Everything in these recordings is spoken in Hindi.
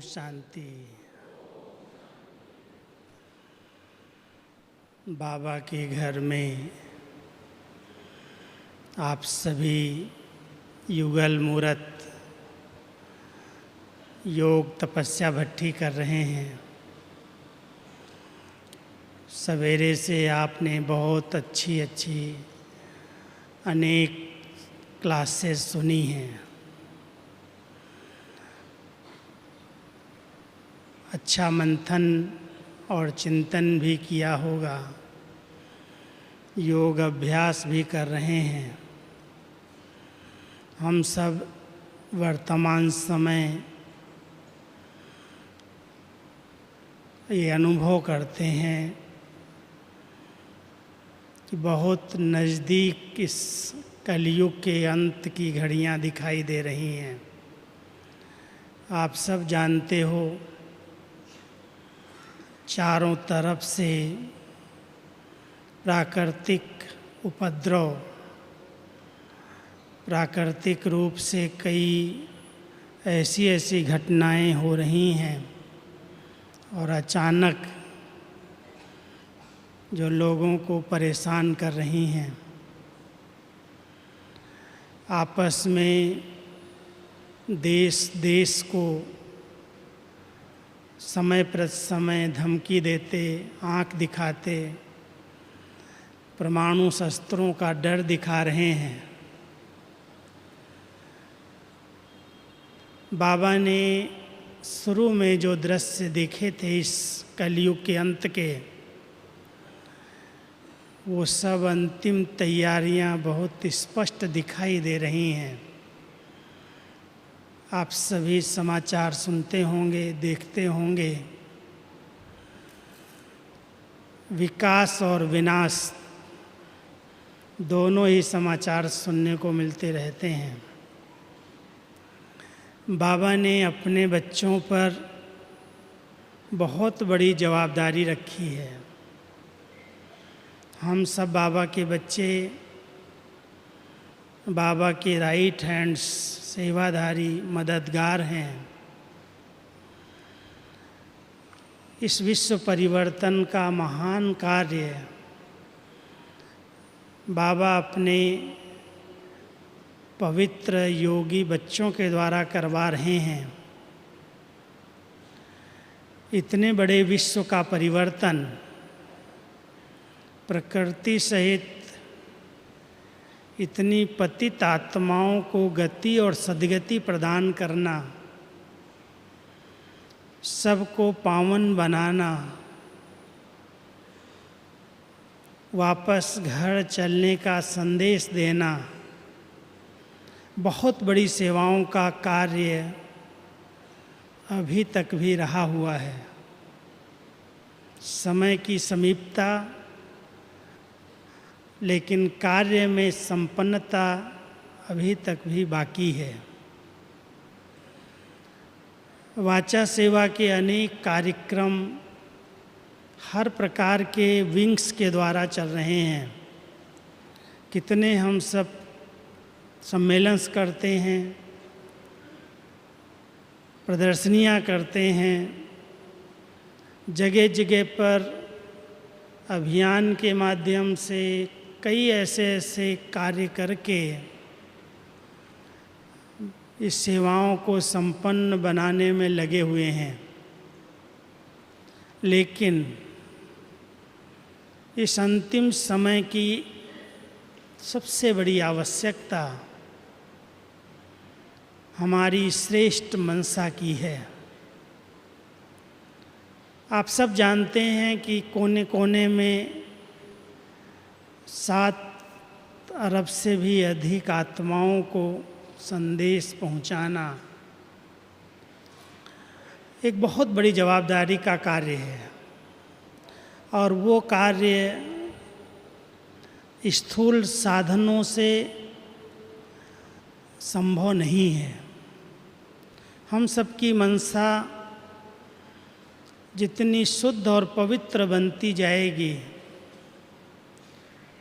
शांति। बाबा के घर में आप सभी युगल मूरत योग तपस्या भट्ठी कर रहे हैं। सवेरे से आपने बहुत अच्छी अनेक क्लासेस सुनी हैं। अच्छा मंथन और चिंतन भी किया होगा, योग अभ्यास भी कर रहे हैं। हम सब वर्तमान समय ये अनुभव करते हैं कि बहुत नज़दीक इस कलयुग के अंत की घड़ियां दिखाई दे रही हैं। आप सब जानते हो, चारों तरफ से प्राकृतिक उपद्रव, प्राकृतिक रूप से कई ऐसी घटनाएं हो रही हैं और अचानक जो लोगों को परेशान कर रही हैं। आपस में देश को समय प्रति समय धमकी देते, आँख दिखाते, परमाणु शस्त्रों का डर दिखा रहे हैं। बाबा ने शुरू में जो दृश्य देखे थे इस कलयुग के अंत के, वो सब अंतिम तैयारियां बहुत स्पष्ट दिखाई दे रही हैं। आप सभी समाचार सुनते होंगे, देखते होंगे। विकास और विनाश दोनों ही समाचार सुनने को मिलते रहते हैं। बाबा ने अपने बच्चों पर बहुत बड़ी जवाबदारी रखी है। हम सब बाबा के बच्चे, बाबा के राइट हैंड्स, सेवाधारी, मददगार हैं। इस विश्व परिवर्तन का महान कार्य बाबा अपने पवित्र योगी बच्चों के द्वारा करवा रहे हैं। इतने बड़े विश्व का परिवर्तन, प्रकृति सहित इतनी पतित आत्माओं को गति और सद्गति प्रदान करना, सबको पावन बनाना, वापस घर चलने का संदेश देना, बहुत बड़ी सेवाओं का कार्य अभी तक भी रहा हुआ है। समय की समीपता, लेकिन कार्य में संपन्नता अभी तक भी बाकी है। वाचा सेवा के अनेक कार्यक्रम हर प्रकार के विंग्स के द्वारा चल रहे हैं। कितने हम सब सम्मेलन करते हैं, प्रदर्शनियां करते हैं, जगह जगह पर अभियान के माध्यम से कई ऐसे कार्य करके इस सेवाओं को संपन्न बनाने में लगे हुए हैं। लेकिन इस अंतिम समय की सबसे बड़ी आवश्यकता हमारी श्रेष्ठ मनसा की है। आप सब जानते हैं कि कोने कोने में 7 अरब से भी अधिक आत्माओं को संदेश पहुंचाना एक बहुत बड़ी जवाबदारी का कार्य है। और वो कार्य स्थूल साधनों से संभव नहीं है। हम सबकी मनसा जितनी शुद्ध और पवित्र बनती जाएगी,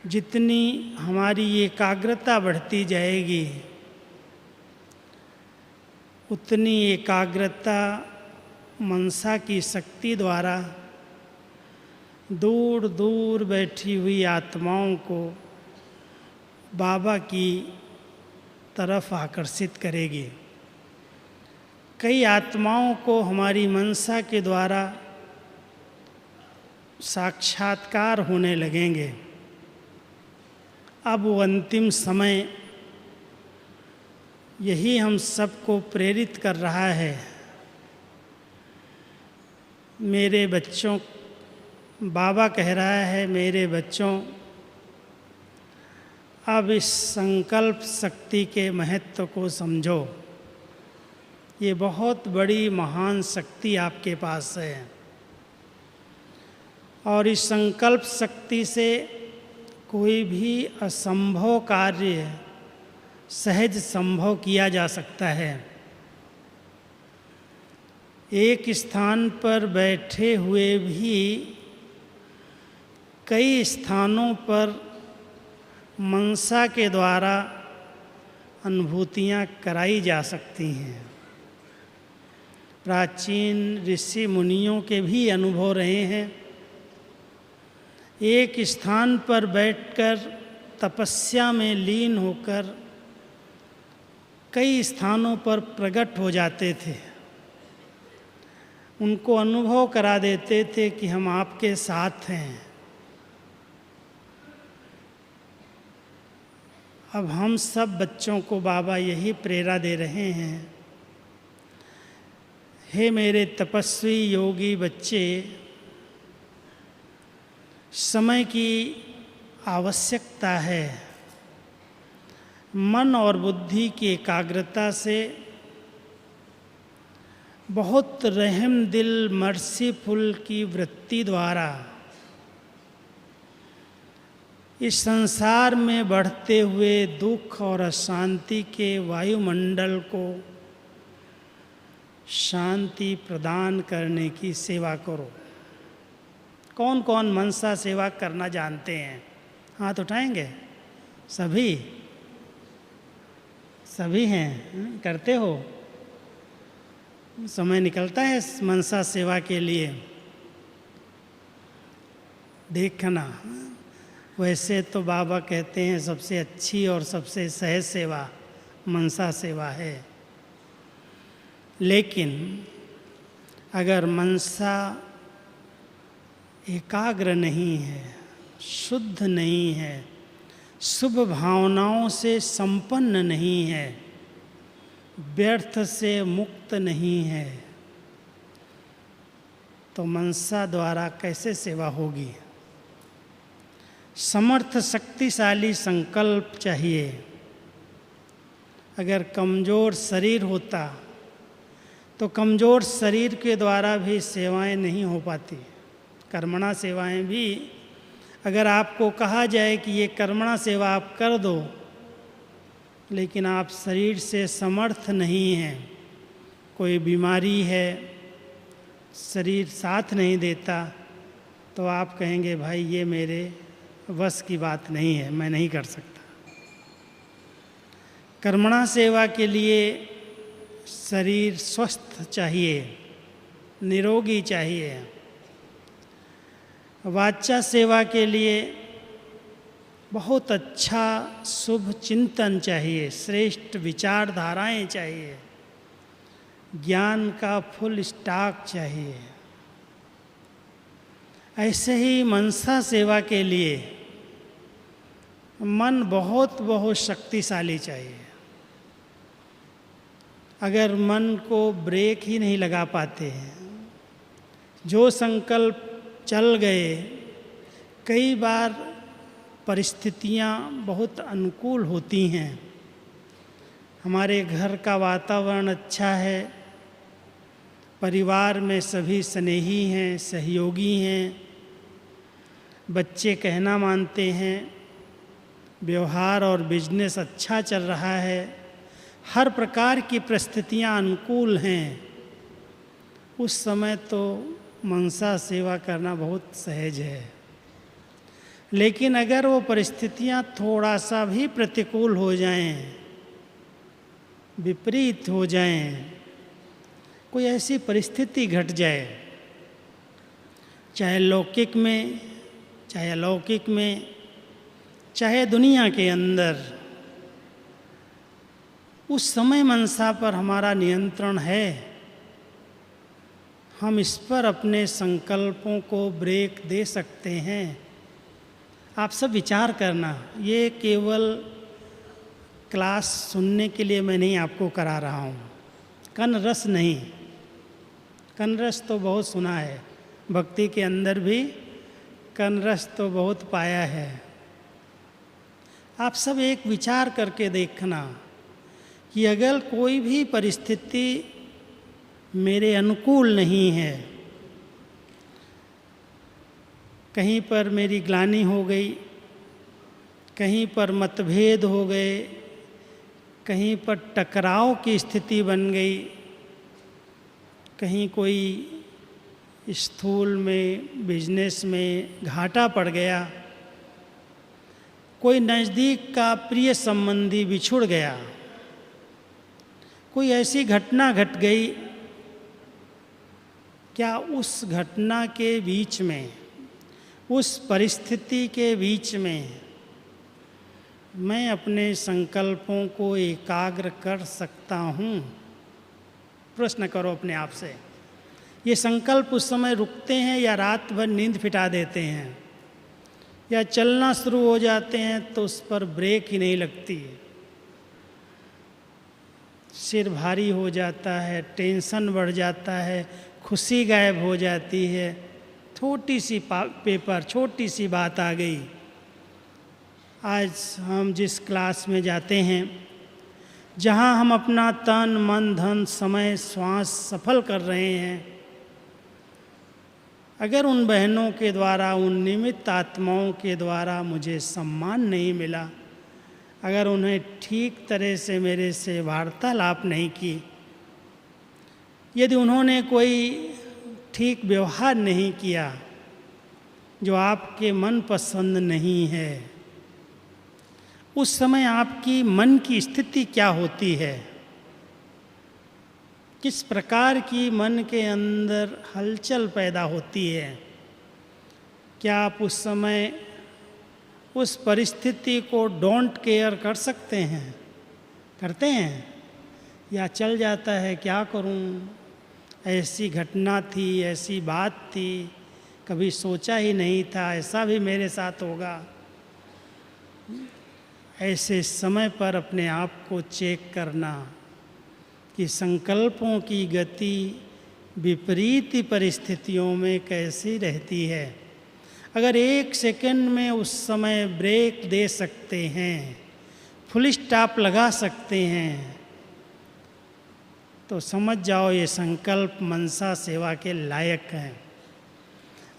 जितनी हमारी एकाग्रता बढ़ती जाएगी, उतनी एकाग्रता मनसा की शक्ति द्वारा दूर दूर बैठी हुई आत्माओं को बाबा की तरफ आकर्षित करेगी। कई आत्माओं को हमारी मनसा के द्वारा साक्षात्कार होने लगेंगे। अब वो अंतिम समय यही हम सबको प्रेरित कर रहा है। मेरे बच्चों, बाबा कह रहा है, मेरे बच्चों, अब इस संकल्प शक्ति के महत्व को समझो। ये बहुत बड़ी महान शक्ति आपके पास है और इस संकल्प शक्ति से कोई भी असंभव कार्य सहज संभव किया जा सकता है। एक स्थान पर बैठे हुए भी कई स्थानों पर मनसा के द्वारा अनुभूतियाँ कराई जा सकती हैं। प्राचीन ऋषि मुनियों के भी अनुभव रहे हैं। एक स्थान पर बैठकर तपस्या में लीन होकर कई स्थानों पर प्रकट हो जाते थे। उनको अनुभव करा देते थे कि हम आपके साथ हैं। अब हम सब बच्चों को बाबा यही प्रेरणा दे रहे हैं। हे मेरे तपस्वी योगी बच्चे, समय की आवश्यकता है। मन और बुद्धि की एकाग्रता से बहुत रहम दिल मर्सीफुल की वृत्ति द्वारा इस संसार में बढ़ते हुए दुख और अशांति के वायुमंडल को शांति प्रदान करने की सेवा करो। कौन कौन मनसा सेवा करना जानते हैं? हाथ उठाएंगे? सभी हैं? करते हो? समय निकलता है मनसा सेवा के लिए? देखना, वैसे तो बाबा कहते हैं सबसे अच्छी और सबसे सहज सेवा मनसा सेवा है। लेकिन अगर मनसा एकाग्र नहीं है, शुद्ध नहीं है, शुभ भावनाओं से संपन्न नहीं है, व्यर्थ से मुक्त नहीं है, तो मनसा द्वारा कैसे सेवा होगी? समर्थ शक्तिशाली संकल्प चाहिए। अगर कमज़ोर शरीर होता तो कमज़ोर शरीर के द्वारा भी सेवाएं नहीं हो पाती। कर्मणा सेवाएं भी अगर आपको कहा जाए कि ये कर्मणा सेवा आप कर दो, लेकिन आप शरीर से समर्थ नहीं हैं, कोई बीमारी है, शरीर साथ नहीं देता, तो आप कहेंगे भाई ये मेरे वश की बात नहीं है, मैं नहीं कर सकता। कर्मणा सेवा के लिए शरीर स्वस्थ चाहिए, निरोगी चाहिए। वाचा सेवा के लिए बहुत अच्छा शुभ चिंतन चाहिए, श्रेष्ठ विचारधाराएं चाहिए, ज्ञान का फुल स्टॉक चाहिए। ऐसे ही मनसा सेवा के लिए मन बहुत बहुत शक्तिशाली चाहिए। अगर मन को ब्रेक ही नहीं लगा पाते हैं, जो संकल्प चल गए, कई बार परिस्थितियां बहुत अनुकूल होती हैं। हमारे घर का वातावरण अच्छा है, परिवार में सभी स्नेही हैं, सहयोगी हैं, बच्चे कहना मानते हैं, व्यवहार और बिजनेस अच्छा चल रहा है, हर प्रकार की परिस्थितियां अनुकूल हैं। उस समय तो मनसा सेवा करना बहुत सहज है। लेकिन अगर वो परिस्थितियां थोड़ा सा भी प्रतिकूल हो जाएं, विपरीत हो जाएं, कोई ऐसी परिस्थिति घट जाए, चाहे लौकिक में, चाहे अलौकिक में, चाहे दुनिया के अंदर, उस समय मनसा पर हमारा नियंत्रण है। हम इस पर अपने संकल्पों को ब्रेक दे सकते हैं। आप सब विचार करना, ये केवल क्लास सुनने के लिए मैं नहीं आपको करा रहा हूँ, कन रस नहीं। कन रस तो बहुत सुना है, भक्ति के अंदर भी कन रस तो बहुत पाया है। आप सब एक विचार करके देखना कि अगर कोई भी परिस्थिति मेरे अनुकूल नहीं है, कहीं पर मेरी ग्लानि हो गई, कहीं पर मतभेद हो गए, कहीं पर टकराव की स्थिति बन गई, कहीं कोई स्थूल में बिजनेस में घाटा पड़ गया, कोई नज़दीक का प्रिय संबंधी बिछुड़ गया, कोई ऐसी घटना घट गई, क्या उस घटना के बीच में, उस परिस्थिति के बीच में मैं अपने संकल्पों को एकाग्र कर सकता हूँ? प्रश्न करो अपने आप से। ये संकल्प उस समय रुकते हैं या रात भर नींद फिटा देते हैं, या चलना शुरू हो जाते हैं तो उस पर ब्रेक ही नहीं लगती, सिर भारी हो जाता है, टेंशन बढ़ जाता है, खुशी गायब हो जाती है, छोटी सी पेपर, छोटी सी बात आ गई। आज हम जिस क्लास में जाते हैं, जहाँ हम अपना तन मन धन समय श्वास सफल कर रहे हैं, अगर उन बहनों के द्वारा, उन निमित्त आत्माओं के द्वारा मुझे सम्मान नहीं मिला, अगर उन्हें ठीक तरह से मेरे से वार्तालाप नहीं की, यदि उन्होंने कोई ठीक व्यवहार नहीं किया जो आपके मन पसंद नहीं है, उस समय आपकी मन की स्थिति क्या होती है? किस प्रकार की मन के अंदर हलचल पैदा होती है? क्या आप उस समय उस परिस्थिति को डोंट केयर कर सकते हैं? करते हैं? या चल जाता है, क्या करूं, ऐसी घटना थी, ऐसी बात थी, कभी सोचा ही नहीं था, ऐसा भी मेरे साथ होगा। ऐसे समय पर अपने आप को चेक करना कि संकल्पों की गति विपरीत परिस्थितियों में कैसी रहती है। अगर एक सेकंड में उस समय ब्रेक दे सकते हैं, फुल स्टॉप लगा सकते हैं, तो समझ जाओ ये संकल्प मनसा सेवा के लायक हैं।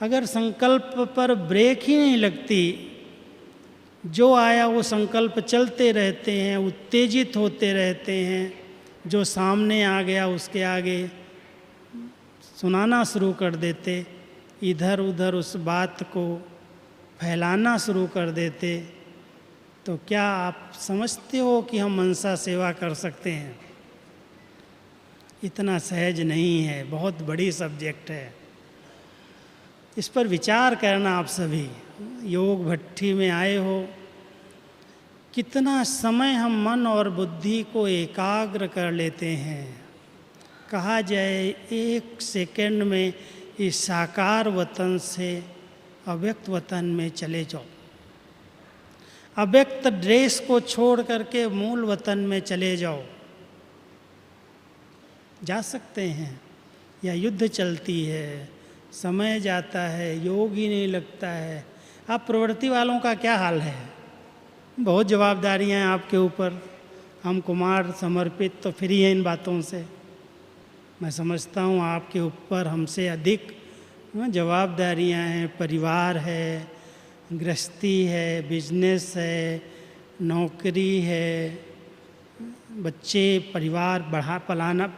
अगर संकल्प पर ब्रेक ही नहीं लगती, जो आया वो संकल्प चलते रहते हैं, उत्तेजित होते रहते हैं, जो सामने आ गया उसके आगे सुनाना शुरू कर देते, इधर उधर उस बात को फैलाना शुरू कर देते, तो क्या आप समझते हो कि हम मनसा सेवा कर सकते हैं? इतना सहज नहीं है, बहुत बड़ी सब्जेक्ट है। इस पर विचार करना आप सभी। योग भट्ठी में आए हो, कितना समय हम मन और बुद्धि को एकाग्र कर लेते हैं। कहा जाए एक सेकंड में इस साकार वतन से अव्यक्त वतन में चले जाओ, अव्यक्त ड्रेस को छोड़ करके मूल वतन में चले जाओ। जा सकते हैं? या युद्ध चलती है, समय जाता है, योग ही नहीं लगता है। आप प्रवृत्ति वालों का क्या हाल है? बहुत जवाबदारियां हैं आपके ऊपर। हम कुमार समर्पित तो फ्री हैं इन बातों से। मैं समझता हूँ आपके ऊपर हमसे अधिक जवाबदारियां हैं। परिवार है, गृहस्थी है, बिजनेस है, नौकरी है, बच्चे, परिवार पलाना,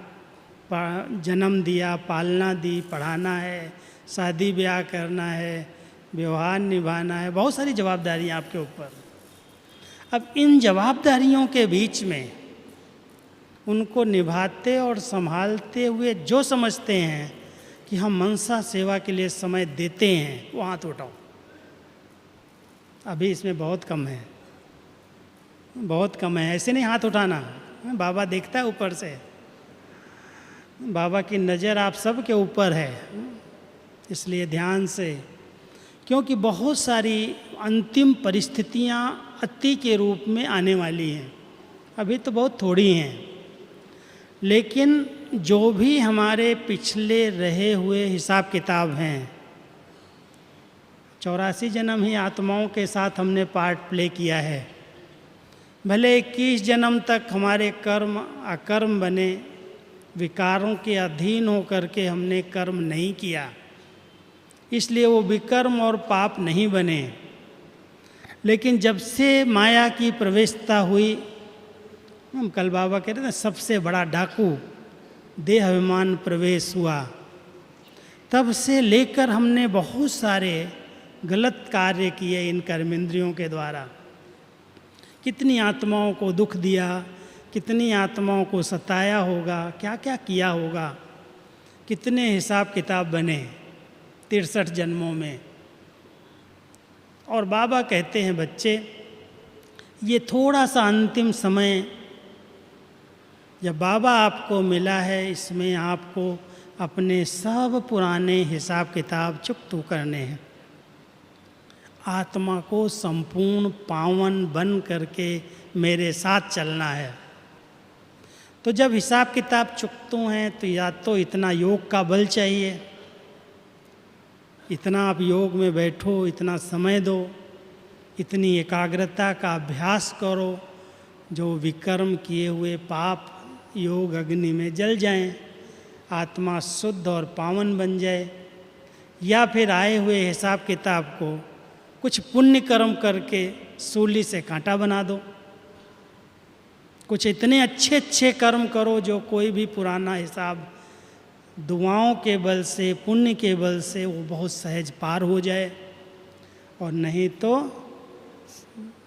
जन्म दिया, पालना दी, पढ़ाना है, शादी ब्याह करना है, व्यवहार निभाना है, बहुत सारी जवाबदारियां आपके ऊपर। अब इन जवाबदारियों के बीच में उनको निभाते और संभालते हुए जो समझते हैं कि हम मनसा सेवा के लिए समय देते हैं, वो हाथ उठाओ। अभी इसमें बहुत कम है, बहुत कम है। ऐसे नहीं हाथ उठाना, बाबा देखता है ऊपर से, बाबा की नज़र आप सब के ऊपर है, इसलिए ध्यान से। क्योंकि बहुत सारी अंतिम परिस्थितियाँ अति के रूप में आने वाली हैं, अभी तो बहुत थोड़ी हैं, लेकिन जो भी हमारे पिछले रहे हुए हिसाब किताब हैं, 84 जन्म ही आत्माओं के साथ हमने पार्ट प्ले किया है। भले 21 जन्म तक हमारे कर्म अकर्म बने, विकारों के अधीन होकर के हमने कर्म नहीं किया, इसलिए वो विकर्म और पाप नहीं बने। लेकिन जब से माया की प्रवेशता हुई, हम कल बाबा कह रहे थे सबसे बड़ा डाकू देह अभिमान प्रवेश हुआ, तब से लेकर हमने बहुत सारे गलत कार्य किए इन कर्मेंद्रियों के द्वारा। कितनी आत्माओं को दुख दिया, कितनी आत्माओं को सताया होगा, क्या क्या किया होगा, कितने हिसाब किताब बने 63 जन्मों में। और बाबा कहते हैं बच्चे, ये थोड़ा सा अंतिम समय जब बाबा आपको मिला है, इसमें आपको अपने सब पुराने हिसाब किताब चुकतू करने हैं। आत्मा को संपूर्ण पावन बन करके मेरे साथ चलना है। तो जब हिसाब किताब चुकतू हैं तो या तो इतना योग का बल चाहिए, इतना आप योग में बैठो, इतना समय दो, इतनी एकाग्रता का अभ्यास करो, जो विकर्म किए हुए पाप योग अग्नि में जल जाएं, आत्मा शुद्ध और पावन बन जाए। या फिर आए हुए हिसाब किताब को कुछ पुण्य कर्म करके सूली से कांटा बना दो। कुछ इतने अच्छे अच्छे कर्म करो जो कोई भी पुराना हिसाब दुआओं के बल से, पुण्य के बल से वो बहुत सहज पार हो जाए। और नहीं तो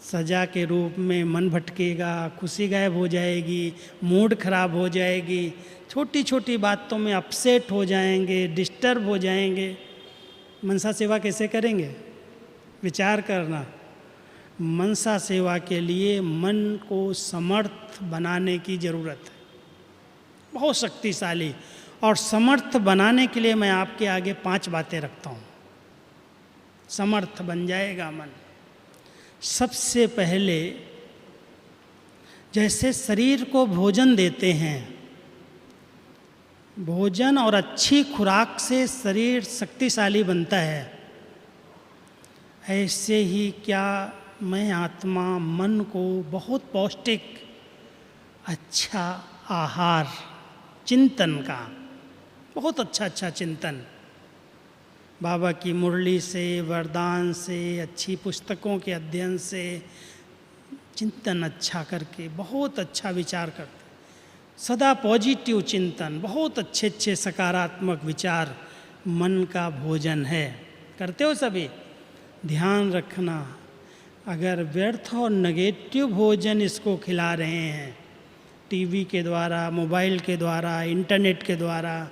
सजा के रूप में मन भटकेगा, खुशी गायब हो जाएगी, मूड खराब हो जाएगी, छोटी छोटी बातों में अपसेट हो जाएंगे, डिस्टर्ब हो जाएंगे। मनसा सेवा कैसे करेंगे? विचार करना। मनसा सेवा के लिए मन को समर्थ बनाने की ज़रूरत है, बहुत शक्तिशाली। और समर्थ बनाने के लिए मैं आपके आगे 5 बातें रखता हूँ, समर्थ बन जाएगा मन। सबसे पहले, जैसे शरीर को भोजन देते हैं, भोजन और अच्छी खुराक से शरीर शक्तिशाली बनता है, ऐसे ही क्या मैं आत्मा मन को बहुत पौष्टिक अच्छा आहार, चिंतन का बहुत अच्छा चिंतन, बाबा की मुरली से, वरदान से, अच्छी पुस्तकों के अध्ययन से चिंतन अच्छा करके बहुत अच्छा विचार करते, सदा पॉजिटिव चिंतन, बहुत अच्छे अच्छे सकारात्मक विचार मन का भोजन है। करते हो सभी? ध्यान रखना, अगर व्यर्थ और नेगेटिव भोजन इसको खिला रहे हैं, टीवी के द्वारा, मोबाइल के द्वारा, इंटरनेट के द्वारा,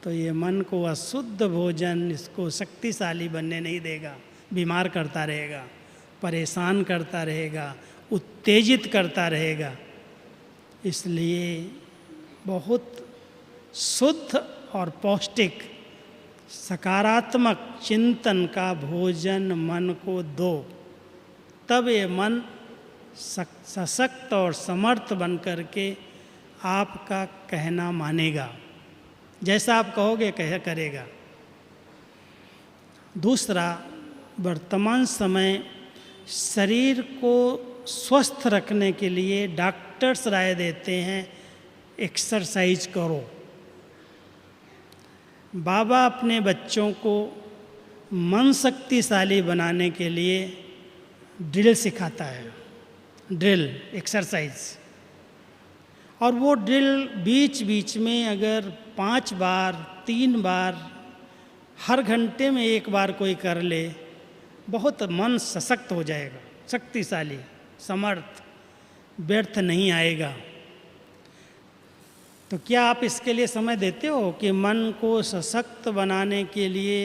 तो ये मन को अशुद्ध भोजन इसको शक्तिशाली बनने नहीं देगा, बीमार करता रहेगा, परेशान करता रहेगा, उत्तेजित करता रहेगा। इसलिए बहुत शुद्ध और पौष्टिक सकारात्मक चिंतन का भोजन मन को दो, तब ये मन सशक्त और समर्थ बन करके आपका कहना मानेगा, जैसा आप कहोगे कह करेगा। दूसरा, वर्तमान समय शरीर को स्वस्थ रखने के लिए डॉक्टर्स राय देते हैं एक्सरसाइज करो। बाबा अपने बच्चों को मन शक्तिशाली बनाने के लिए ड्रिल सिखाता है, ड्रिल एक्सरसाइज। और वो ड्रिल बीच बीच में अगर 5 बार 3 बार हर घंटे में 1 बार कोई कर ले, बहुत मन सशक्त हो जाएगा, शक्तिशाली, समर्थ, व्यर्थ नहीं आएगा। तो क्या आप इसके लिए समय देते हो कि मन को सशक्त बनाने के लिए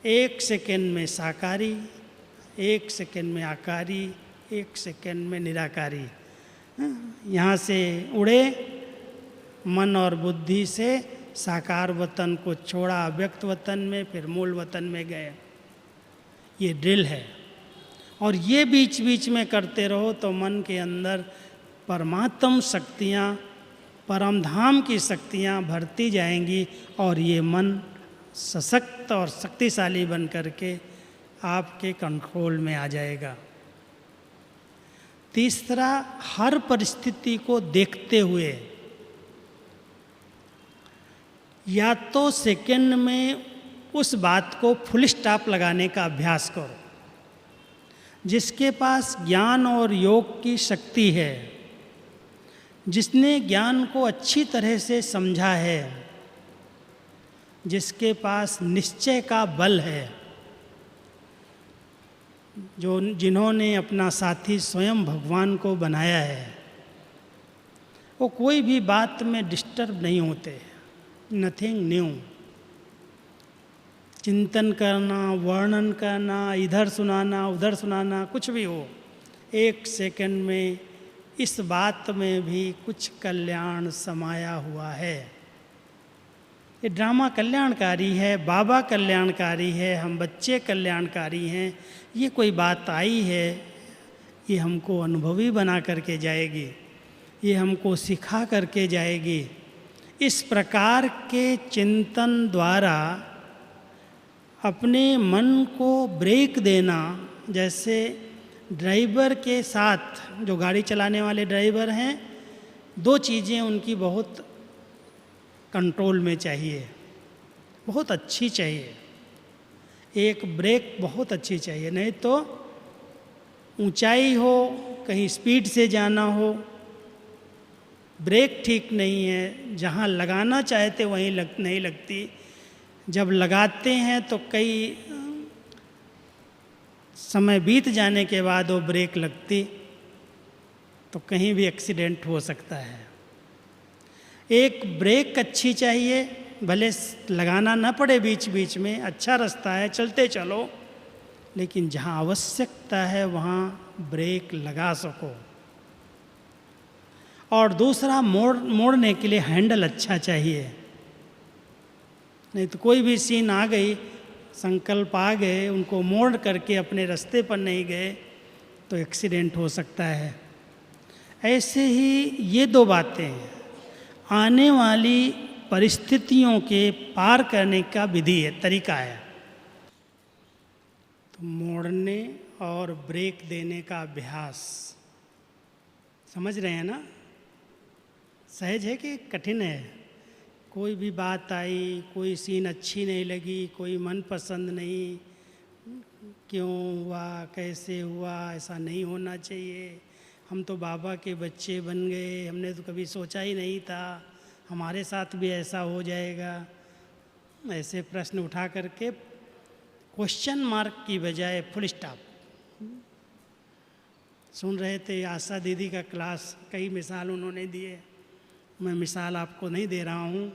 1 सेकंड में साकारी, 1 सेकंड में आकारी, 1 सेकंड में निराकारी, यहाँ से उड़े मन और बुद्धि से साकार वतन को छोड़ा, अव्यक्त वतन में, फिर मूल वतन में गए। ये ड्रिल है। और ये बीच बीच में करते रहो तो मन के अंदर परमात्म शक्तियाँ, परम धाम की शक्तियाँ भरती जाएंगी और ये मन सशक्त और शक्तिशाली बन करके आपके कंट्रोल में आ जाएगा। तीसरा, हर परिस्थिति को देखते हुए या तो सेकंड में उस बात को फुल स्टॉप लगाने का अभ्यास करो। जिसके पास ज्ञान और योग की शक्ति है, जिसने ज्ञान को अच्छी तरह से समझा है, जिसके पास निश्चय का बल है, जिन्होंने अपना साथी स्वयं भगवान को बनाया है, वो कोई भी बात में डिस्टर्ब नहीं होते। Nothing new. चिंतन करना, वर्णन करना, इधर सुनाना उधर सुनाना, कुछ भी हो, 1 सेकंड में इस बात में भी कुछ कल्याण समाया हुआ है। ये ड्रामा कल्याणकारी है, बाबा कल्याणकारी है, हम बच्चे कल्याणकारी हैं। ये कोई बात आई है, ये हमको अनुभवी बना करके जाएगी, ये हमको सिखा करके जाएगी। इस प्रकार के चिंतन द्वारा अपने मन को ब्रेक देना, जैसे ड्राइवर के साथ, जो गाड़ी चलाने वाले ड्राइवर हैं, 2 चीज़ें उनकी बहुत कंट्रोल में चाहिए, बहुत अच्छी चाहिए। एक ब्रेक बहुत अच्छी चाहिए, नहीं तो ऊंचाई हो, कहीं स्पीड से जाना हो, ब्रेक ठीक नहीं है, जहाँ लगाना चाहते वहीं नहीं लगती। जब लगाते हैं तो कई समय बीत जाने के बाद वो ब्रेक लगती, तो कहीं भी एक्सीडेंट हो सकता है। एक ब्रेक अच्छी चाहिए, भले लगाना ना पड़े बीच बीच में, अच्छा रास्ता है चलते चलो, लेकिन जहाँ आवश्यकता है वहाँ ब्रेक लगा सको। और दूसरा, मोड़ने के लिए हैंडल अच्छा चाहिए, नहीं तो कोई भी सीन आ गई, संकल्प आ गए, उनको मोड़ करके अपने रास्ते पर नहीं गए तो एक्सीडेंट हो सकता है। ऐसे ही ये 2 बातें आने वाली परिस्थितियों के पार करने का विधि है, तरीका है। तो मोड़ने और ब्रेक देने का अभ्यास, समझ रहे हैं ना? सहज है कि कठिन है? कोई भी बात आई, कोई सीन अच्छी नहीं लगी, कोई मन पसंद नहीं, क्यों हुआ, कैसे हुआ, ऐसा नहीं होना चाहिए, हम तो बाबा के बच्चे बन गए, हमने तो कभी सोचा ही नहीं था हमारे साथ भी ऐसा हो जाएगा। ऐसे प्रश्न उठा करके क्वेश्चन मार्क की बजाय फुल स्टॉप। सुन रहे थे आशा दीदी का क्लास, कई मिसाल उन्होंने दिए, मैं मिसाल आपको नहीं दे रहा हूँ,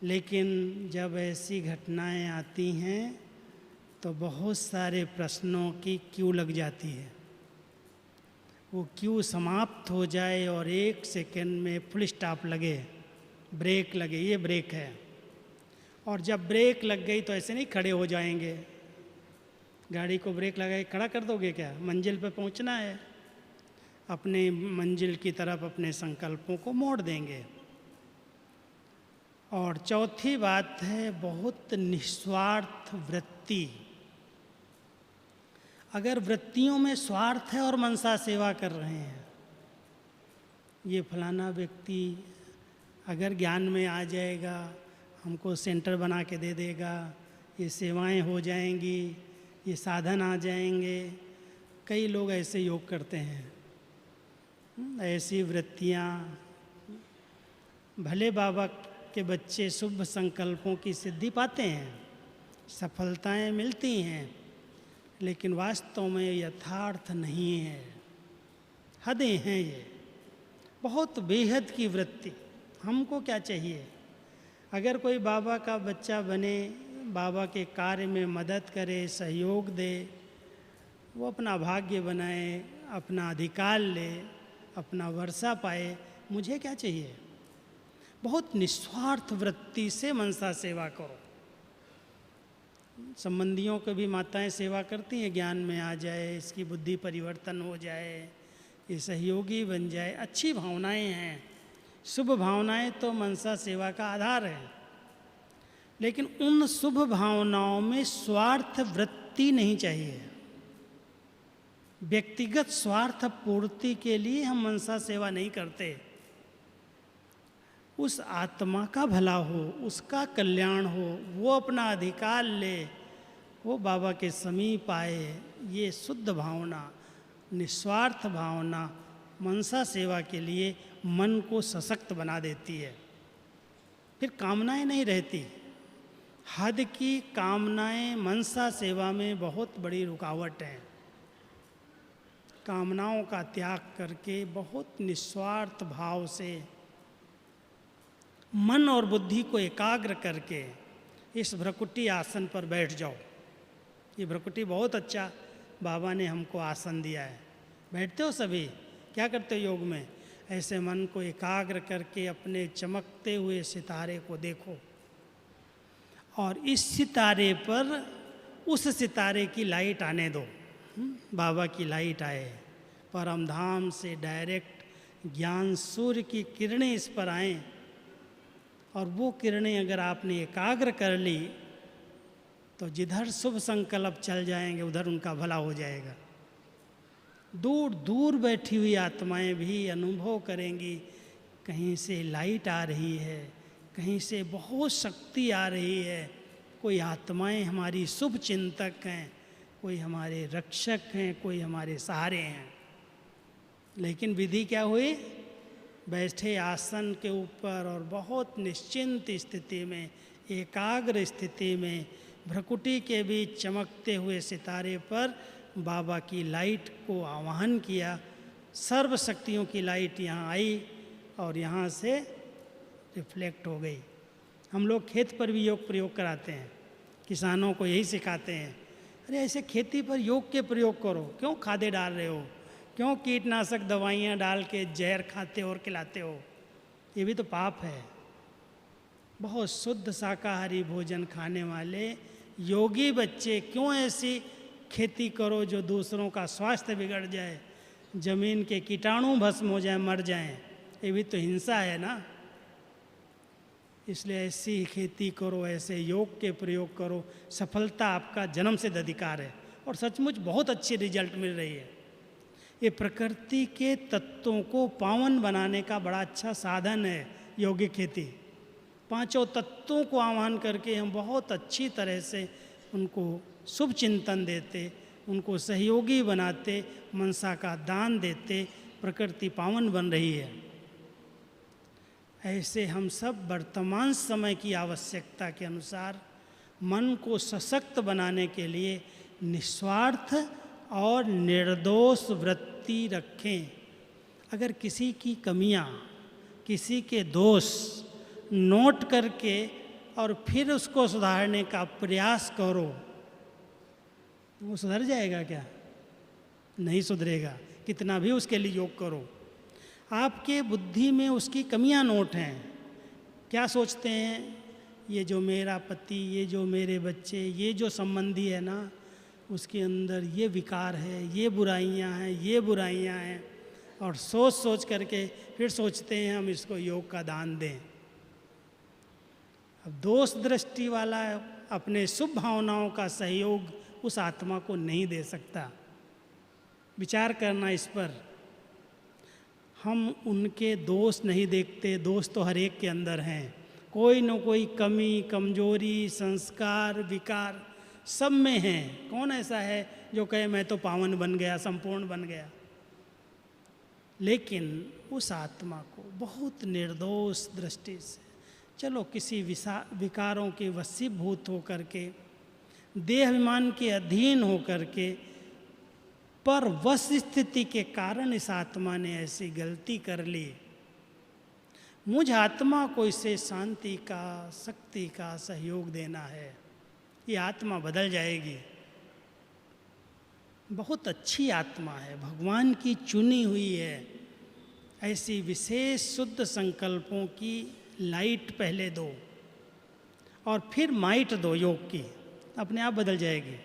लेकिन जब ऐसी घटनाएं आती हैं तो बहुत सारे प्रश्नों की क्यू लग जाती है। वो क्यू समाप्त हो जाए और 1 सेकंड में फुल स्टॉप लगे, ब्रेक लगे, ये ब्रेक है। और जब ब्रेक लग गई तो ऐसे नहीं खड़े हो जाएंगे, गाड़ी को ब्रेक लगाए खड़ा कर दोगे क्या? मंजिल पे पहुंचना है, अपने मंजिल की तरफ अपने संकल्पों को मोड़ देंगे। और चौथी बात है बहुत निस्वार्थ वृत्ति। अगर वृत्तियों में स्वार्थ है और मनसा सेवा कर रहे हैं, ये फलाना व्यक्ति अगर ज्ञान में आ जाएगा, हमको सेंटर बना के दे देगा, ये सेवाएं हो जाएंगी, ये साधन आ जाएंगे, कई लोग ऐसे योग करते हैं। ऐसी वृत्तियाँ, भले बाबा के बच्चे शुभ संकल्पों की सिद्धि पाते हैं, सफलताएं मिलती हैं, लेकिन वास्तव में यथार्थ नहीं है, हदें हैं ये, बहुत बेहद की वृत्ति। हमको क्या चाहिए? अगर कोई बाबा का बच्चा बने, बाबा के कार्य में मदद करे, सहयोग दे, वो अपना भाग्य बनाए, अपना अधिकार ले, अपना वर्षा पाए, मुझे क्या चाहिए? बहुत निस्वार्थ वृत्ति से मनसा सेवा करो। संबंधियों को भी माताएं सेवा करती हैं, ज्ञान में आ जाए, इसकी बुद्धि परिवर्तन हो जाए, ये सहयोगी बन जाए, अच्छी भावनाएं हैं। शुभ भावनाएं तो मनसा सेवा का आधार है, लेकिन उन शुभ भावनाओं में स्वार्थ वृत्ति नहीं चाहिए। व्यक्तिगत स्वार्थ पूर्ति के लिए हम मनसा सेवा नहीं करते। उस आत्मा का भला हो, उसका कल्याण हो, वो अपना अधिकार ले, वो बाबा के समीप आए, ये शुद्ध भावना, निस्वार्थ भावना मनसा सेवा के लिए मन को सशक्त बना देती है। फिर कामनाएं नहीं रहती। हद की कामनाएं मनसा सेवा में बहुत बड़ी रुकावट हैं। कामनाओं का त्याग करके बहुत निस्वार्थ भाव से मन और बुद्धि को एकाग्र करके इस भ्रकुटी आसन पर बैठ जाओ। ये भ्रकुटी बहुत अच्छा बाबा ने हमको आसन दिया है। बैठते हो सभी? क्या करते हो योग में? ऐसे मन को एकाग्र करके अपने चमकते हुए सितारे को देखो और इस सितारे पर उस सितारे की लाइट आने दो। बाबा की लाइट आए, परम धाम से डायरेक्ट ज्ञान सूर्य की किरणें इस पर आएं, और वो किरणें अगर आपने एकाग्र कर ली तो जिधर शुभ संकल्प चल जाएंगे उधर उनका भला हो जाएगा। दूर दूर बैठी हुई आत्माएं भी अनुभव करेंगी, कहीं से लाइट आ रही है, कहीं से बहुत शक्ति आ रही है। कोई आत्माएं हमारी शुभ चिंतक हैं, कोई हमारे रक्षक हैं, कोई हमारे सहारे हैं। लेकिन विधि क्या हुई? बैठे आसन के ऊपर और बहुत निश्चिंत स्थिति में, एकाग्र स्थिति में, भ्रकुटी के बीच चमकते हुए सितारे पर बाबा की लाइट को आवाहन किया। सर्व शक्तियों की लाइट यहाँ आई और यहाँ से रिफ्लेक्ट हो गई। हम लोग खेत पर भी योग प्रयोग कराते हैं, किसानों को यही सिखाते हैं, अरे ऐसे खेती पर योग के प्रयोग करो, क्यों खादे डाल रहे हो, क्यों कीटनाशक दवाइयाँ डाल के जहर खाते और खिलाते हो? ये भी तो पाप है। बहुत शुद्ध शाकाहारी भोजन खाने वाले योगी बच्चे क्यों ऐसी खेती करो जो दूसरों का स्वास्थ्य बिगड़ जाए, जमीन के कीटाणु भस्म हो जाए, मर जाएं? ये भी तो हिंसा है ना। इसलिए ऐसी खेती करो, ऐसे योग के प्रयोग करो। सफलता आपका जन्म सिद्ध अधिकार है और सचमुच बहुत अच्छी रिजल्ट मिल रही है। ये प्रकृति के तत्वों को पावन बनाने का बड़ा अच्छा साधन है योगिक खेती। पांचों तत्वों को आह्वान करके हम बहुत अच्छी तरह से उनको शुभ चिंतन देते, उनको सहयोगी बनाते, मनसा का दान देते, प्रकृति पावन बन रही है। ऐसे हम सब वर्तमान समय की आवश्यकता के अनुसार मन को सशक्त बनाने के लिए निस्वार्थ और निर्दोष वृत्ति रखें। अगर किसी की कमियां, किसी के दोष नोट करके और फिर उसको सुधारने का प्रयास करो, वो सुधर जाएगा क्या? नहीं सुधरेगा, कितना भी उसके लिए योग करो। आपके बुद्धि में उसकी कमियां नोट हैं। क्या सोचते हैं? ये जो मेरा पति, ये जो मेरे बच्चे, ये जो संबंधी है ना, उसके अंदर ये विकार है, ये बुराइयां हैं, ये बुराइयां हैं, और सोच सोच करके फिर सोचते हैं हम इसको योग का दान दें। अब दोष दृष्टि वाला अपने शुभ भावनाओं का सहयोग उस आत्मा को नहीं दे सकता। विचार करना इस पर। हम उनके दोष नहीं देखते, दोष तो हर एक के अंदर हैं। कोई न कोई कमी, कमजोरी, संस्कार, विकार सब में हैं। कौन ऐसा है जो कहे मैं तो पावन बन गया, संपूर्ण बन गया? लेकिन उस आत्मा को बहुत निर्दोष दृष्टि से, चलो किसी विकारों के वशीभूत होकर के, देहाभिमान के अधीन होकर के, पर वश स्थिति के कारण इस आत्मा ने ऐसी गलती कर ली। मुझ आत्मा को इसे शांति का, शक्ति का सहयोग देना है। ये आत्मा बदल जाएगी। बहुत अच्छी आत्मा है, भगवान की चुनी हुई है। ऐसी विशेष शुद्ध संकल्पों की लाइट पहले दो और फिर माइट दो योग की, अपने आप बदल जाएगी।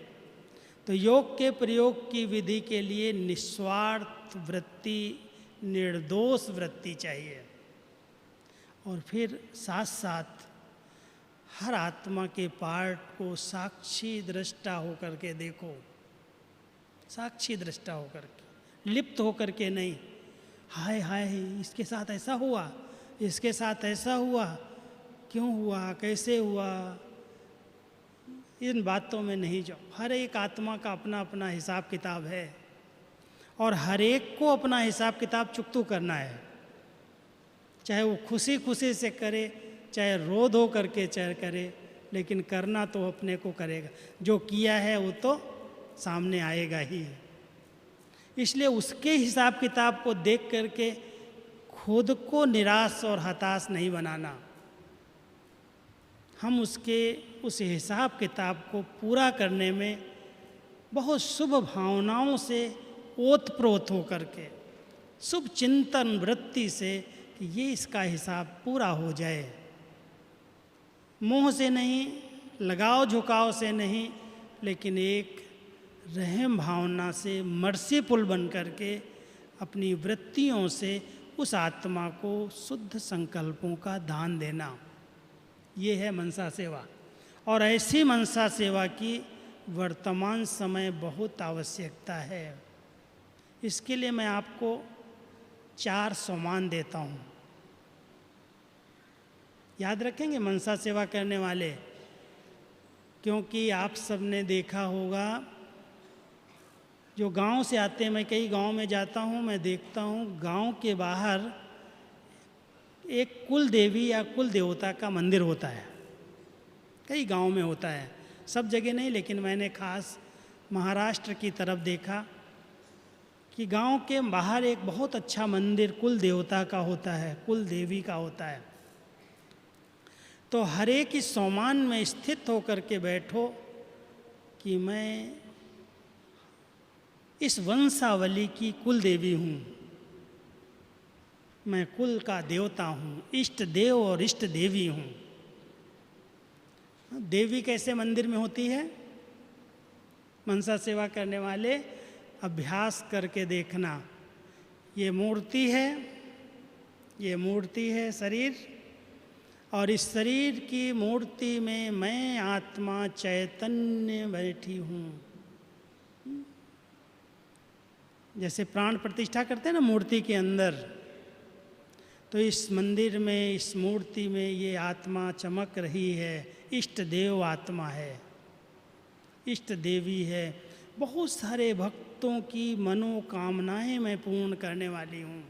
तो योग के प्रयोग की विधि के लिए निस्वार्थ वृत्ति, निर्दोष वृत्ति चाहिए। और फिर साथ साथ हर आत्मा के पार्ट को साक्षी दृष्टा होकर के देखो, साक्षी दृष्टा होकर के, लिप्त होकर के नहीं। हाय हाय इसके साथ ऐसा हुआ, इसके साथ ऐसा हुआ, क्यों हुआ, कैसे हुआ, इन बातों में नहीं जाओ। हर एक आत्मा का अपना अपना हिसाब किताब है और हर एक को अपना हिसाब किताब चुकतू करना है। चाहे वो खुशी खुशी से करे, चाहे रो धो करके चाहे करे, लेकिन करना तो अपने को करेगा। जो किया है वो तो सामने आएगा ही। इसलिए उसके हिसाब किताब को देख करके खुद को निराश और हताश नहीं बनाना। हम उसके उस हिसाब किताब को पूरा करने में बहुत शुभ भावनाओं से ओतप्रोत हो करके, शुभ चिंतन वृत्ति से कि ये इसका हिसाब पूरा हो जाए। मोह से नहीं, लगाव झुकाव से नहीं, लेकिन एक रहम भावना से मर्सीफुल बन करके अपनी वृत्तियों से उस आत्मा को शुद्ध संकल्पों का दान देना, ये है मनसा सेवा। और ऐसी मनसा सेवा की वर्तमान समय बहुत आवश्यकता है। इसके लिए मैं आपको 4 सम्मान देता हूँ। याद रखेंगे मनसा सेवा करने वाले, क्योंकि आप सबने देखा होगा जो गांव से आते हैं, मैं कई गांव में जाता हूँ, मैं देखता हूँ गांव के बाहर एक कुल देवी या कुल देवता का मंदिर होता है। कई गांव में होता है, सब जगह नहीं, लेकिन मैंने खास महाराष्ट्र की तरफ देखा कि गांव के बाहर एक बहुत अच्छा मंदिर कुल देवता का होता है, कुल देवी का होता है। तो हर एक इस सम्मान में स्थित होकर के बैठो कि मैं इस वंशावली की कुल देवी हूँ, मैं कुल का देवता हूँ, इष्ट देव और इष्ट देवी हूँ। देवी कैसे मंदिर में होती है? मनसा सेवा करने वाले अभ्यास करके देखना। ये मूर्ति है, ये मूर्ति है शरीर, और इस शरीर की मूर्ति में मैं आत्मा चैतन्य बैठी हूँ। जैसे प्राण प्रतिष्ठा करते हैं ना मूर्ति के अंदर, तो इस मंदिर में, इस मूर्ति में ये आत्मा चमक रही है। इष्ट देव आत्मा है, इष्ट देवी है। बहुत सारे भक्तों की मनोकामनाएं मैं पूर्ण करने वाली हूँ।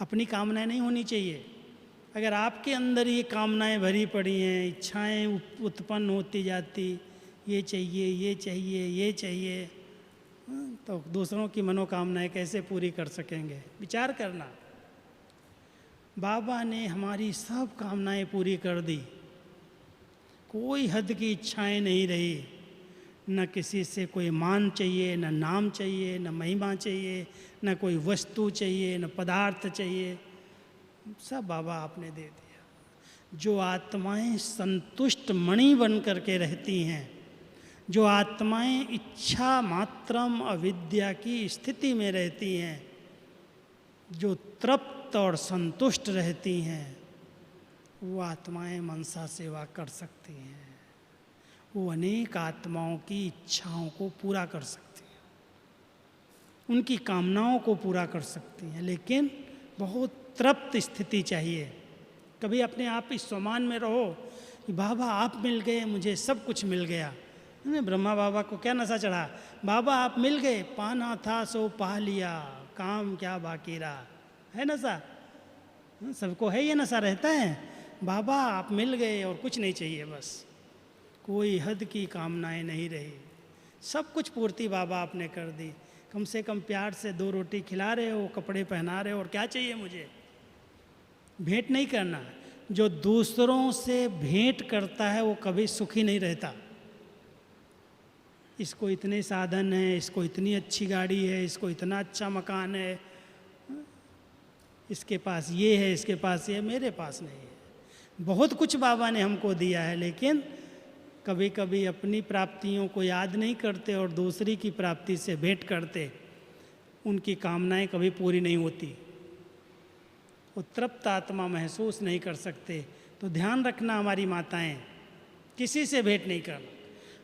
अपनी कामनाएं नहीं होनी चाहिए। अगर आपके अंदर ये कामनाएं भरी पड़ी हैं, इच्छाएं उत्पन्न होती जाती, ये चाहिए, ये चाहिए, ये चाहिए, तो दूसरों की मनोकामनाएं कैसे पूरी कर सकेंगे? विचार करना। बाबा ने हमारी सब कामनाएं पूरी कर दी, कोई हद की इच्छाएं नहीं रही। न किसी से कोई मान चाहिए, न नाम चाहिए, न महिमा चाहिए, न कोई वस्तु चाहिए, न पदार्थ चाहिए, सब बाबा आपने दे दिया। जो आत्माएं संतुष्ट मणि बन करके रहती हैं, जो आत्माएं इच्छा मात्रम अविद्या की स्थिति में रहती हैं, जो तृप्त और संतुष्ट रहती हैं, वो आत्माएं मनसा सेवा कर सकती हैं। वो अनेक आत्माओं की इच्छाओं को पूरा कर सकती हैं, उनकी कामनाओं को पूरा कर सकती हैं, लेकिन बहुत तृप्त स्थिति चाहिए। कभी अपने आप इस सम्मान में रहो कि बाबा आप मिल गए, मुझे सब कुछ मिल गया। ब्रह्मा बाबा को क्या नशा चढ़ा? बाबा आप मिल गए, पाना था सो पा लिया, काम क्या बाकी रहा, है नशा? सबको है ये नशा, रहता है। बाबा आप मिल गए और कुछ नहीं चाहिए, बस कोई हद की कामनाएं नहीं रही, सब कुछ पूर्ति बाबा आपने कर दी। कम से कम प्यार से 2 रोटी खिला रहे हो, कपड़े पहना रहे हो, और क्या चाहिए मुझे? भेंट नहीं करना। जो दूसरों से भेंट करता है वो कभी सुखी नहीं रहता। इसको इतने साधन है, इसको इतनी अच्छी गाड़ी है, इसको इतना अच्छा मकान है, इसके पास ये है, इसके पास ये है, मेरे पास नहीं है। बहुत कुछ बाबा ने हमको दिया है, लेकिन कभी कभी अपनी प्राप्तियों को याद नहीं करते और दूसरी की प्राप्ति से भेंट करते, उनकी कामनाएं कभी पूरी नहीं होती, वो तृप्त आत्मा महसूस नहीं कर सकते। तो ध्यान रखना हमारी माताएं, किसी से भेंट नहीं करना।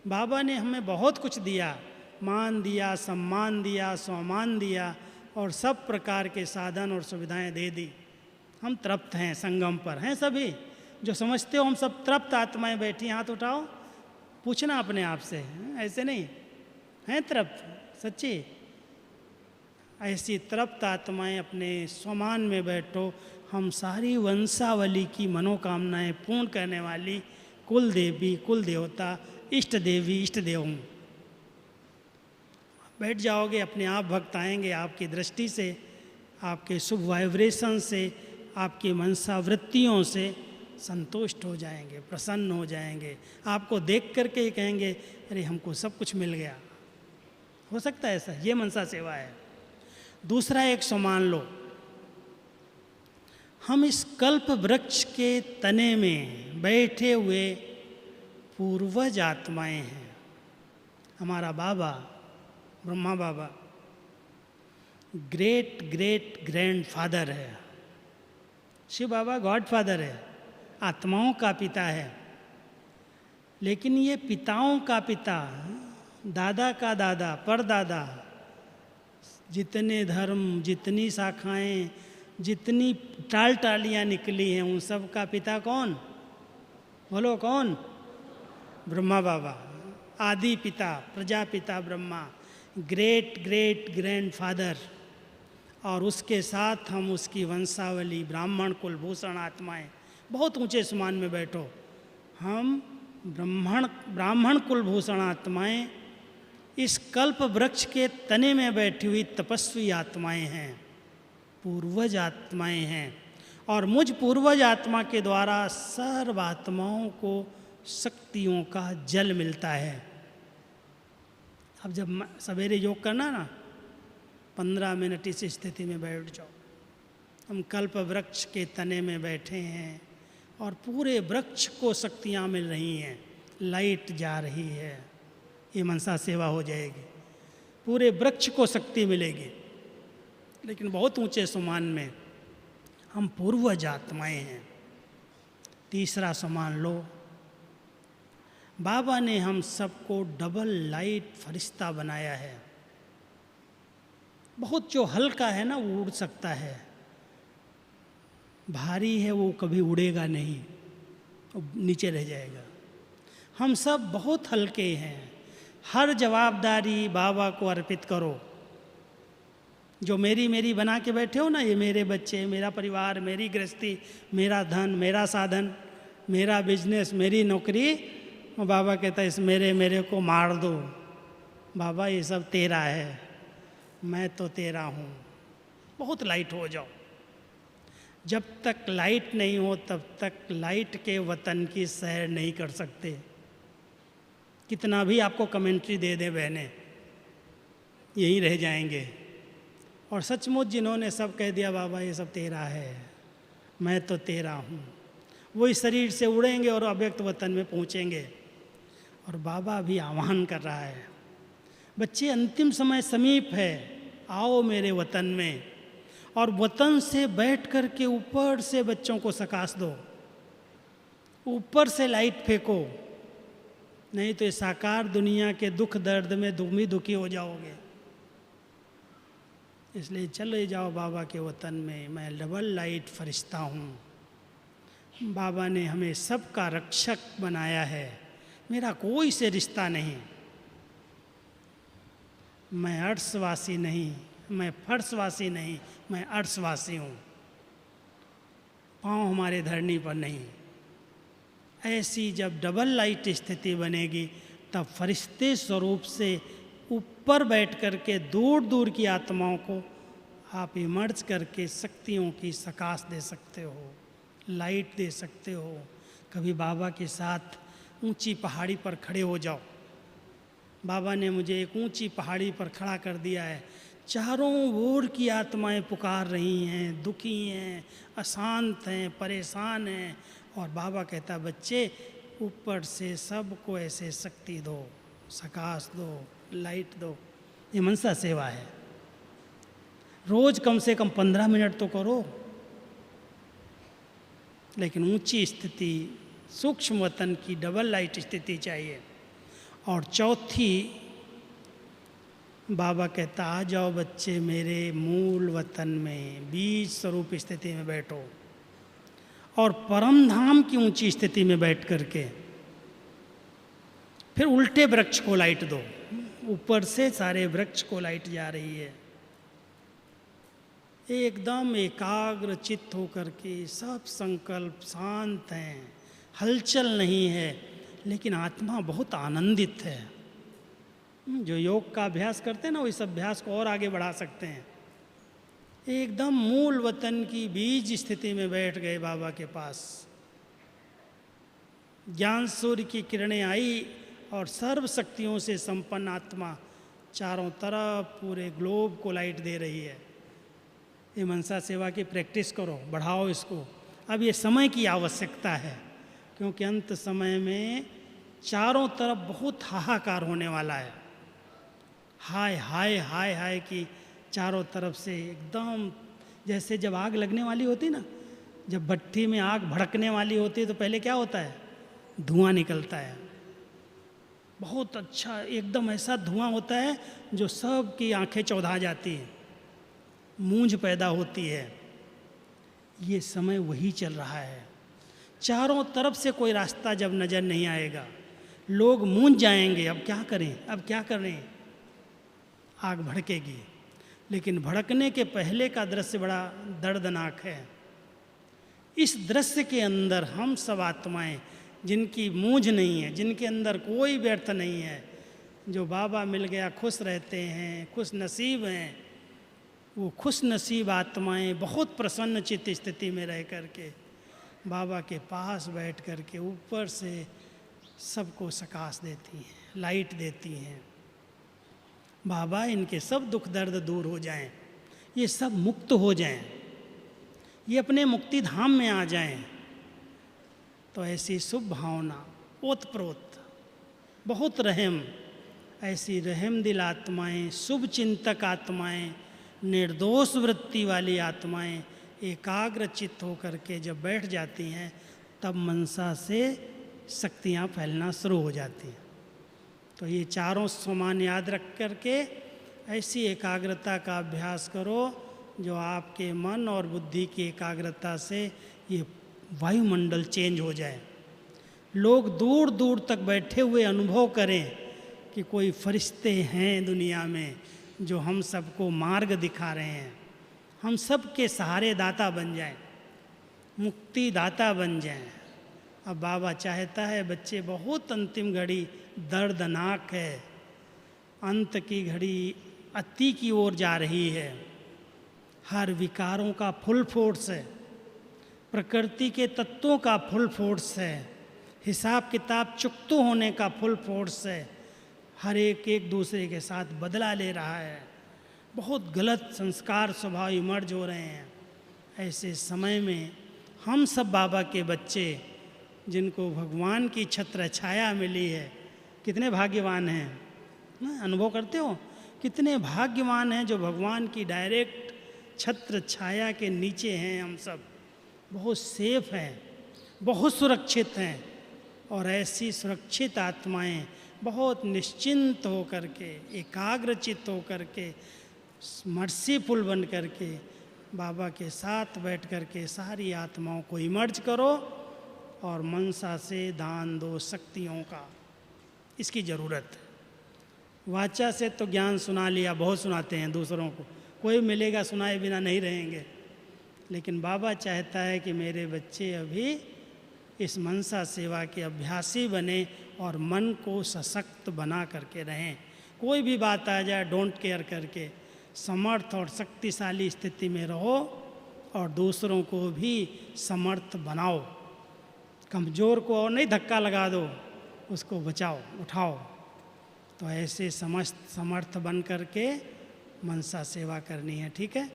बाबा ने हमें बहुत कुछ दिया, मान दिया, सम्मान दिया, सम्मान दिया और सब प्रकार के साधन और सुविधाएं दे दी। हम तृप्त हैं, संगम पर हैं सभी। जो समझते हो हम सब तृप्त आत्माएं बैठी, हाथ उठाओ, पूछना अपने आप से, ऐसे नहीं हैं तृप्त, सच्ची ऐसी तृप्त आत्माएं अपने स्वमान में बैठो। हम सारी वंशावली की मनोकामनाएं पूर्ण करने वाली कुल देवी, कुल देवता, इष्ट देवी, इष्ट देव हूँ। बैठ जाओगे, अपने आप भक्त आएंगे आपकी दृष्टि से, आपके शुभ वाइब्रेशन से, आपकी मनसावृत्तियों से संतुष्ट हो जाएंगे, प्रसन्न हो जाएंगे। आपको देख करके ही कहेंगे अरे हमको सब कुछ मिल गया। हो सकता है ऐसा, ये मनसा सेवा है। दूसरा एक सम्मान लो, हम इस कल्प वृक्ष के तने में बैठे हुए पूर्वज आत्माएं हैं। हमारा बाबा ब्रह्मा बाबा ग्रेट ग्रेट ग्रैंड फादर है, शिव बाबा गॉड फादर है, आत्माओं का पिता है। लेकिन ये पिताओं का पिता, दादा का दादा, परदादा, जितने धर्म, जितनी शाखाएं, जितनी टाल टालियाँ निकली हैं, उन सब का पिता कौन? बोलो कौन? ब्रह्मा बाबा, आदि पिता, Prajapita Brahma, great great grand father. और उसके साथ हम उसकी वंशावली, ब्राह्मण कुलभूषण आत्माएं, बहुत ऊंचे समान में बैठो। हम ब्राह्मण कुलभूषण आत्माएं इस कल्प वृक्ष के तने में बैठी हुई तपस्वी आत्माएं हैं, पूर्वज आत्माएं हैं। और मुझ पूर्वज आत्मा के द्वारा सर्व आत्माओं को शक्तियों का जल मिलता है। अब जब सवेरे योग करना ना, 15 मिनट इस स्थिति में बैठ जाओ। हम कल्प वृक्ष के तने में बैठे हैं और पूरे वृक्ष को शक्तियाँ मिल रही हैं, लाइट जा रही है, ये मनसा सेवा हो जाएगी। पूरे वृक्ष को शक्ति मिलेगी। लेकिन बहुत ऊंचे सम्मान में हम पूर्वज आत्माएं हैं। तीसरा सम्मान लो, बाबा ने हम सबको डबल लाइट फरिश्ता बनाया है। बहुत जो हल्का है ना वो उड़ सकता है, भारी है वो कभी उड़ेगा नहीं, वो नीचे रह जाएगा। हम सब बहुत हल्के हैं। हर जवाबदारी बाबा को अर्पित करो। जो मेरी मेरी बना के बैठे हो ना, ये मेरे बच्चे, मेरा परिवार, मेरी गृहस्थी, मेरा धन, मेरा साधन, मेरा बिजनेस, मेरी नौकरी, बाबा कहता है इस मेरे को मार दो। बाबा ये सब तेरा है, मैं तो तेरा हूँ। बहुत लाइट हो जाओ। जब तक लाइट नहीं हो तब तक लाइट के वतन की सैर नहीं कर सकते। कितना भी आपको कमेंट्री दे दे बहने, यहीं रह जाएंगे। और सचमुच जिन्होंने सब कह दिया बाबा ये सब तेरा है, मैं तो तेरा हूँ, वो इस शरीर से उड़ेंगे और अव्यक्त वतन में पहुँचेंगे। और बाबा भी आह्वान कर रहा है, बच्चे अंतिम समय समीप है, आओ मेरे वतन में। और वतन से बैठ कर के ऊपर से बच्चों को सकाश दो, ऊपर से लाइट फेंको, नहीं तो इस साकार दुनिया के दुख दर्द में दुखी हो जाओगे। इसलिए चले जाओ बाबा के वतन में। मैं डबल लाइट फरिश्ता हूँ। बाबा ने हमें सबका रक्षक बनाया है। मेरा कोई से रिश्ता नहीं। मैं अर्शवासी नहीं, मैं फर्शवासी नहीं, मैं अर्शवासी हूँ। पाँव हमारे धरनी पर नहीं। ऐसी जब डबल लाइट स्थिति बनेगी तब फरिश्ते स्वरूप से ऊपर बैठ कर के दूर दूर की आत्माओं को आप इमर्ज करके शक्तियों की सकाश दे सकते हो। लाइट दे सकते हो। कभी बाबा के साथ ऊंची पहाड़ी पर खड़े हो जाओ। बाबा ने मुझे एक ऊंची पहाड़ी पर खड़ा कर दिया है। चारों ओर की आत्माएं पुकार रही हैं, दुखी हैं, अशांत हैं, परेशान हैं, और बाबा कहता बच्चे ऊपर से सबको ऐसे शक्ति दो, प्रकाश दो, लाइट दो। ये मनसा सेवा है। रोज कम से कम 15 मिनट तो करो। लेकिन ऊंची स्थिति, सूक्ष्म वतन की डबल लाइट स्थिति चाहिए। और चौथी, बाबा कहता आ जाओ बच्चे मेरे मूल वतन में, बीज स्वरूप स्थिति में बैठो, और परम धाम की ऊंची स्थिति में बैठ करके फिर उल्टे वृक्ष को लाइट दो। ऊपर से सारे वृक्ष को लाइट जा रही है। एकदम एकाग्र चित्त होकर के, सब संकल्प शांत हैं, हलचल नहीं है, लेकिन आत्मा बहुत आनंदित है। जो योग का अभ्यास करते हैं ना, वो इस अभ्यास को और आगे बढ़ा सकते हैं। एकदम मूल वतन की बीज स्थिति में बैठ गए बाबा के पास। ज्ञान सूर्य की किरणें आई और सर्व शक्तियों से संपन्न आत्मा चारों तरफ पूरे ग्लोब को लाइट दे रही है। ये मनसा सेवा की प्रैक्टिस करो, बढ़ाओ इसको। अब ये समय की आवश्यकता है, क्योंकि अंत समय में चारों तरफ बहुत हाहाकार होने वाला है। हाय हाय हाय हाय की चारों तरफ से एकदम, जैसे जब आग लगने वाली होती ना, जब भट्ठी में आग भड़कने वाली होती है तो पहले क्या होता है, धुआं निकलता है। बहुत अच्छा एकदम ऐसा धुआं होता है जो सबकी आंखें चौधा जाती हैं, मूंझ पैदा होती है। ये समय वही चल रहा है। चारों तरफ से कोई रास्ता जब नज़र नहीं आएगा, लोग मूंझ जाएंगे, अब क्या करें, अब क्या करें। आग भड़केगी, लेकिन भड़कने के पहले का दृश्य बड़ा दर्दनाक है। इस दृश्य के अंदर हम सब आत्माएं जिनकी मूंझ नहीं है, जिनके अंदर कोई व्यर्थ नहीं है, जो बाबा मिल गया खुश रहते हैं, खुश नसीब हैं, वो खुश नसीब आत्माएं बहुत प्रसन्न चित्त स्थिति में रह करके बाबा के पास बैठ करके ऊपर से सबको प्रकाश देती हैं, लाइट देती हैं। बाबा इनके सब दुख दर्द दूर हो जाएं, ये सब मुक्त हो जाएं, ये अपने मुक्ति धाम में आ जाएं। तो ऐसी शुभ भावना, ओतप्रोत, बहुत रहम, ऐसी रहम दिल आत्माएं, शुभ चिंतक आत्माएं, निर्दोष वृत्ति वाली आत्माएं एकाग्र चित्त होकर के जब बैठ जाती हैं, तब मनसा से शक्तियाँ फैलना शुरू हो जाती हैं। तो ये चारों समान याद रख करके ऐसी एकाग्रता का अभ्यास करो जो आपके मन और बुद्धि की एकाग्रता से ये वायुमंडल चेंज हो जाए। लोग दूर दूर तक बैठे हुए अनुभव करें कि कोई फरिश्ते हैं दुनिया में जो हम सबको मार्ग दिखा रहे हैं। हम सब के सहारे दाता बन जाएं, मुक्ति दाता बन जाएं। अब बाबा चाहता है बच्चे, बहुत अंतिम घड़ी दर्दनाक है, अंत की घड़ी अति की ओर जा रही है। हर विकारों का फुल फोर्स है, प्रकृति के तत्वों का फुल फोर्स है, हिसाब किताब चुकतू होने का फुल फोर्स है। हर एक एक दूसरे के साथ बदला ले रहा है, बहुत गलत संस्कार स्वभाव इमर्ज हो रहे हैं। ऐसे समय में हम सब बाबा के बच्चे जिनको भगवान की छत्र छाया मिली है, कितने भाग्यवान हैं ना? अनुभव करते हो कितने भाग्यवान हैं जो भगवान की डायरेक्ट छत्र छाया के नीचे हैं। हम सब बहुत सेफ हैं, बहुत सुरक्षित हैं, और ऐसी सुरक्षित आत्माएं बहुत निश्चिंत होकर के, एकाग्रचित होकर के, मर्सीफुल बन करके बाबा के साथ बैठ करके सारी आत्माओं को इमर्ज करो और मनसा से दान दो शक्तियों का। इसकी ज़रूरत है। वाचा से तो ज्ञान सुना लिया, बहुत सुनाते हैं दूसरों को, कोई मिलेगा सुनाए बिना नहीं रहेंगे। लेकिन बाबा चाहता है कि मेरे बच्चे अभी इस मनसा सेवा के अभ्यासी बने और मन को सशक्त बना करके रहें। कोई भी बात आ जाए डोंट केयर करके समर्थ और शक्तिशाली स्थिति में रहो और दूसरों को भी समर्थ बनाओ। कमज़ोर को और नहीं धक्का लगा दो, उसको बचाओ, उठाओ। तो ऐसे समस्त समर्थ बन करके मनसा सेवा करनी है, ठीक है।